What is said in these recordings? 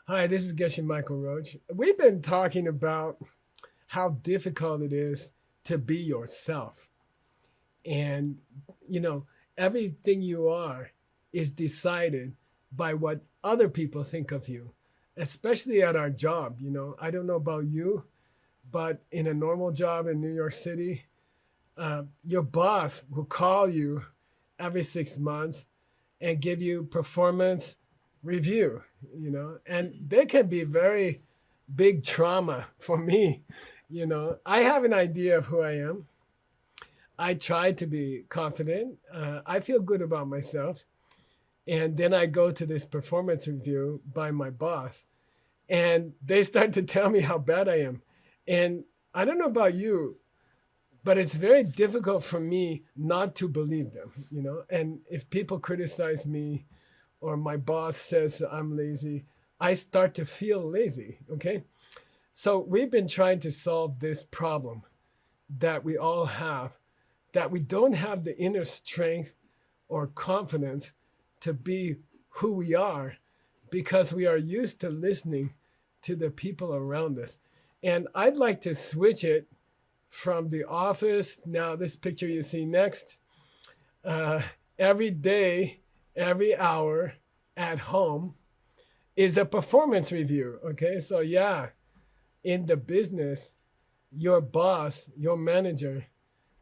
Hi, this is Geshe Michael Roach. We've been talking about how difficult it is to be yourself. And, you know, everything you are is decided by what other people think of you, especially at our job. I don't know about you, but in a normal job in New York City, your boss will call you every 6 months and give you performance review, and they can be very big trauma for me. I have an idea of who I am. I try to be confident. I feel good about myself. And then I go to this performance review by my boss, and they start to tell me how bad I am. And I don't know about you, but it's very difficult for me not to believe them. And if people criticize me or my boss says I'm lazy, I start to feel lazy, okay? So we've been trying to solve this problem that we all have, that we don't have the inner strength or confidence to be who we are because we are used to listening to the people around us. And I'd like to switch it from the office. Now, this picture you see next, every day, every hour at home is a performance review. Okay, so yeah, in the business, your boss, your manager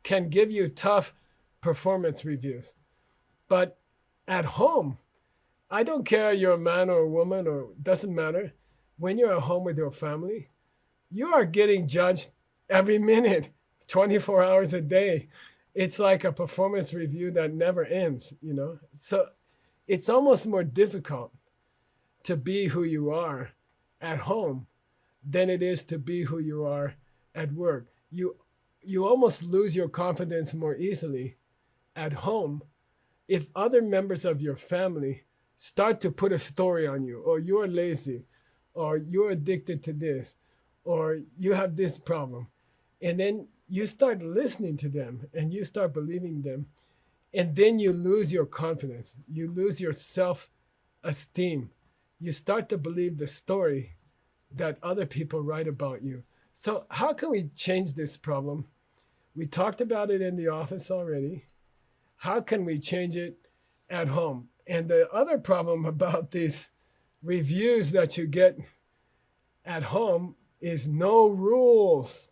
can give you tough performance reviews. But at home, I don't care you're a man or a woman or doesn't matter. When you're at home with your family, you are getting judged every minute, 24 hours a day. It's like a performance review that never ends. So it's almost more difficult to be who you are at home than it is to be who you are at work. You almost lose your confidence more easily at home if other members of your family start to put a story on you, or you're lazy, or you're addicted to this, or you have this problem. And then you start listening to them and you start believing them. And then you lose your confidence. You lose your self-esteem. You start to believe the story that other people write about you. So how can we change this problem? We talked about it in the office already. How can we change it at home? And the other problem about these reviews that you get at home is no rules.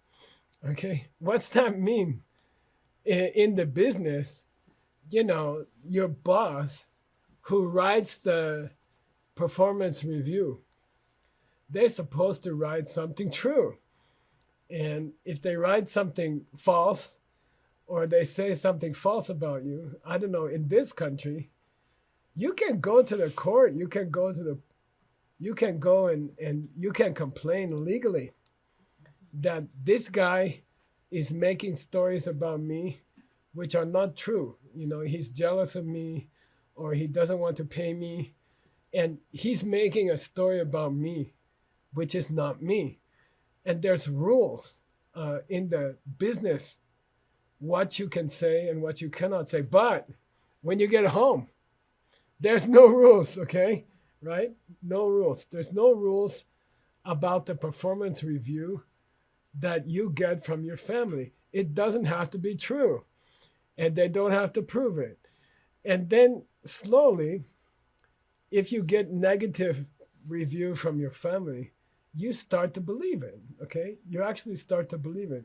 Okay, what's that mean? In the business, your boss who writes the performance review, they're supposed to write something true. And if they write something false, or they say something false about you, I don't know, in this country, you can go to the court, you can go and you can complain legally that this guy is making stories about me which are not true. He's jealous of me, or he doesn't want to pay me, and he's making a story about me which is not me. And there's rules in the business, what you can say and what you cannot say. But when you get home, there's no rules, okay? Right? No rules. There's no rules about the performance review that you get from your family. It doesn't have to be true, and they don't have to prove it. And then slowly, if you get negative review from your family, you start to believe it, okay? You actually start to believe it.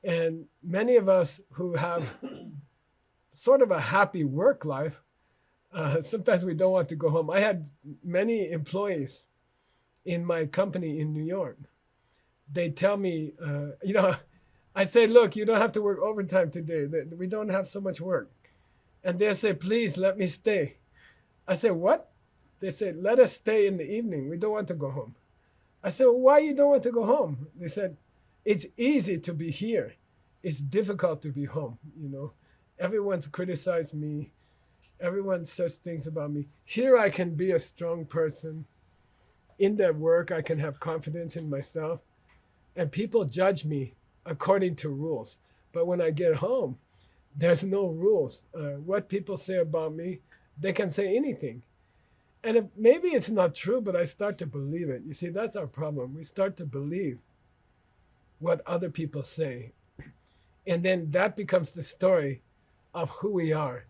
And many of us who have sort of a happy work life, sometimes we don't want to go home. I had many employees in my company in New York. They tell me, I say, look, you don't have to work overtime today. We don't have so much work. And they say, please let me stay. I say, what? They say, let us stay in the evening. We don't want to go home. I said, well, why you don't want to go home? They said, it's easy to be here. It's difficult to be home. Everyone's criticized me. Everyone says things about me. Here I can be a strong person. In that work, I can have confidence in myself. And people judge me according to rules. But when I get home, there's no rules. What people say about me, they can say anything. And maybe it's not true, but I start to believe it. You see, that's our problem. We start to believe what other people say. And then that becomes the story of who we are.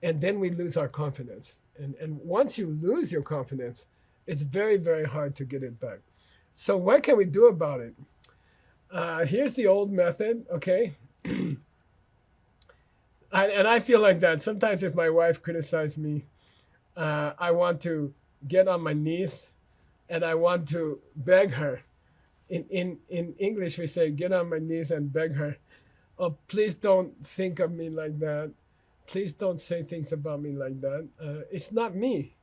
And then we lose our confidence. And once you lose your confidence, it's very, very hard to get it back. So what can we do about it? Here's the old method, okay? And I feel like that. Sometimes if my wife criticizes me, I want to get on my knees and I want to beg her. In English, we say, get on my knees and beg her. Oh, please don't think of me like that. Please don't say things about me like that. It's not me.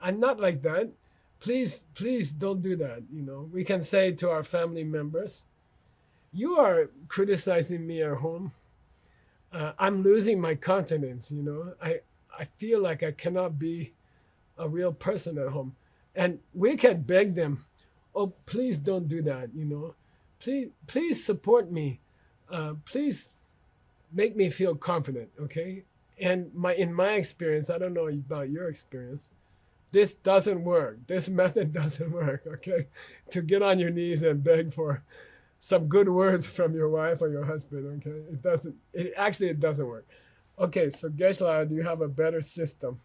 I'm not like that. Please don't do that. You know, we can say to our family members, you are criticizing me at home. I'm losing my confidence. You know, I feel like I cannot be a real person at home. And we can beg them, oh, please don't do that. You know, please support me. Please make me feel confident, okay? And in my experience, I don't know about your experience, this doesn't work. This method doesn't work, okay? To get on your knees and beg for some good words from your wife or your husband, okay? It doesn't work. Okay, so Gesla, do you have a better system?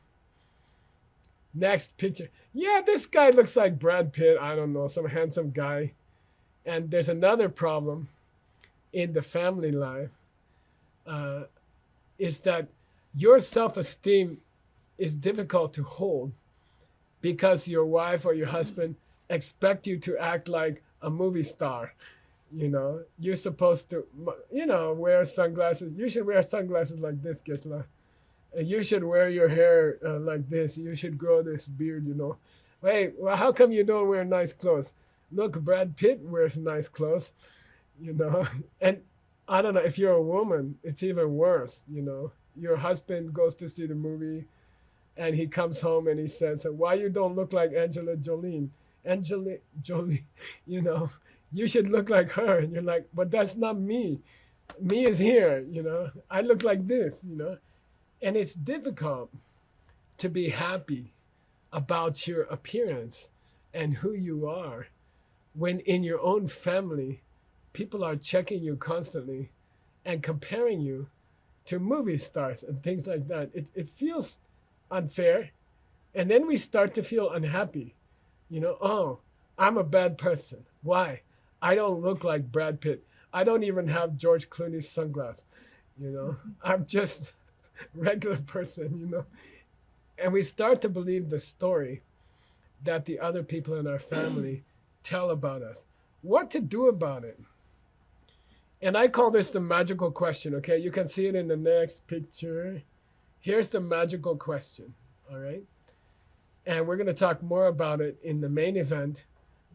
Next picture. Yeah, this guy looks like Brad Pitt. I don't know, some handsome guy. And there's another problem in the family life, is that your self-esteem is difficult to hold because your wife or your husband expect you to act like a movie star. You know, you're supposed to, you know, wear sunglasses. You should wear sunglasses like this, Gisela. And you should wear your hair like this. You should grow this beard, you know. Wait, well, how come you don't wear nice clothes? Look, Brad Pitt wears nice clothes, you know. And I don't know, if you're a woman, it's even worse, you know. Your husband goes to see the movie and he comes home and he says, why you don't look like Angela Jolie? Angela Jolie, you know, you should look like her. And you're like, but that's not me. Me is here, you know. I look like this, you know. And it's difficult to be happy about your appearance and who you are when in your own family, people are checking you constantly and comparing you to movie stars and things like that. It feels unfair. And then we start to feel unhappy. You know, oh, I'm a bad person. Why? I don't look like Brad Pitt. I don't even have George Clooney's sunglasses. You know, I'm just a regular person, you know. And we start to believe the story that the other people in our family tell about us. What to do about it? And I call this the magical question, okay? You can see it in the next picture. Here's the magical question, all right? And we're going to talk more about it in the main event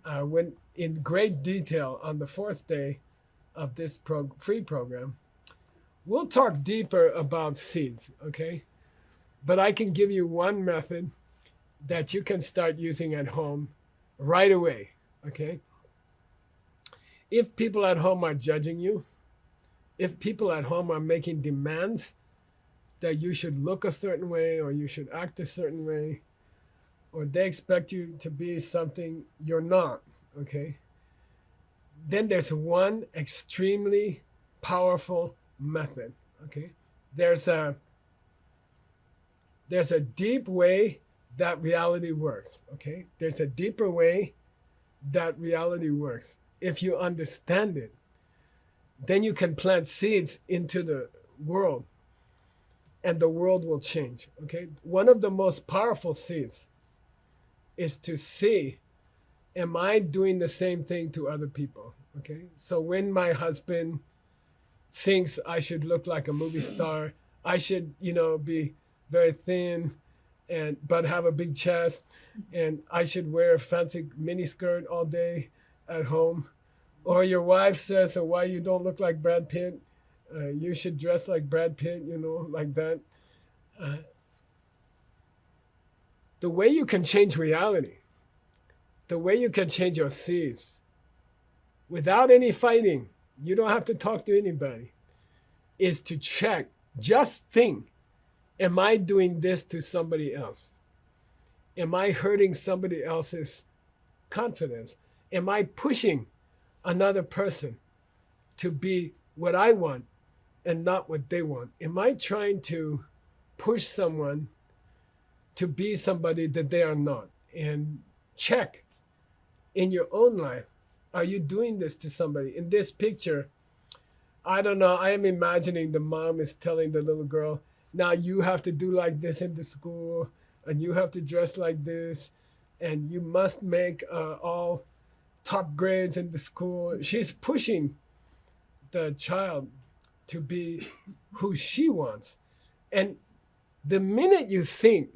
when in great detail on the 4th day of this free program. We'll talk deeper about seeds, okay? But I can give you one method that you can start using at home right away, okay? If people at home are judging you, if people at home are making demands that you should look a certain way or you should act a certain way, or they expect you to be something you're not, okay? Then there's one extremely powerful method, okay? There's a deep way that reality works, okay? There's a deeper way that reality works. If you understand it, then you can plant seeds into the world and the world will change, okay? One of the most powerful seeds is to see, am I doing the same thing to other people, okay? So when my husband thinks I should look like a movie star, I should, you know, be very thin but have a big chest, and I should wear a fancy miniskirt all day at home. Or your wife says, so why you don't look like Brad Pitt? You should dress like Brad Pitt, you know, like that. The way you can change reality, the way you can change your seeds, without any fighting, you don't have to talk to anybody, is to check, just think, am I doing this to somebody else? Am I hurting somebody else's confidence? Am I pushing another person to be what I want and not what they want? Am I trying to push someone to be somebody that they are not? And check in your own life, are you doing this to somebody? In this picture, I don't know, I am imagining the mom is telling the little girl, now you have to do like this in the school, and you have to dress like this, and you must make all top grades in the school. She's pushing the child to be who she wants. And the minute you think,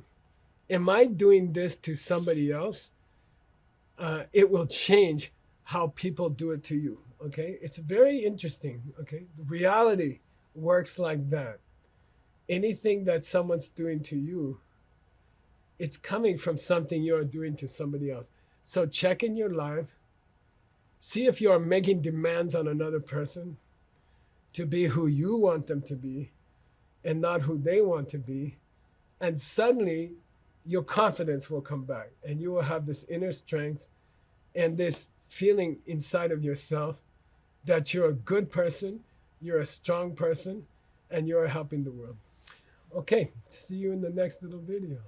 am I doing this to somebody else? It will change how people do it to you, okay? It's very interesting, okay? The reality works like that. Anything that someone's doing to you, it's coming from something you're doing to somebody else. So check in your life. See if you are making demands on another person to be who you want them to be and not who they want to be. And suddenly, your confidence will come back and you will have this inner strength and this feeling inside of yourself that you're a good person, you're a strong person, and you're helping the world. Okay, see you in the next little video.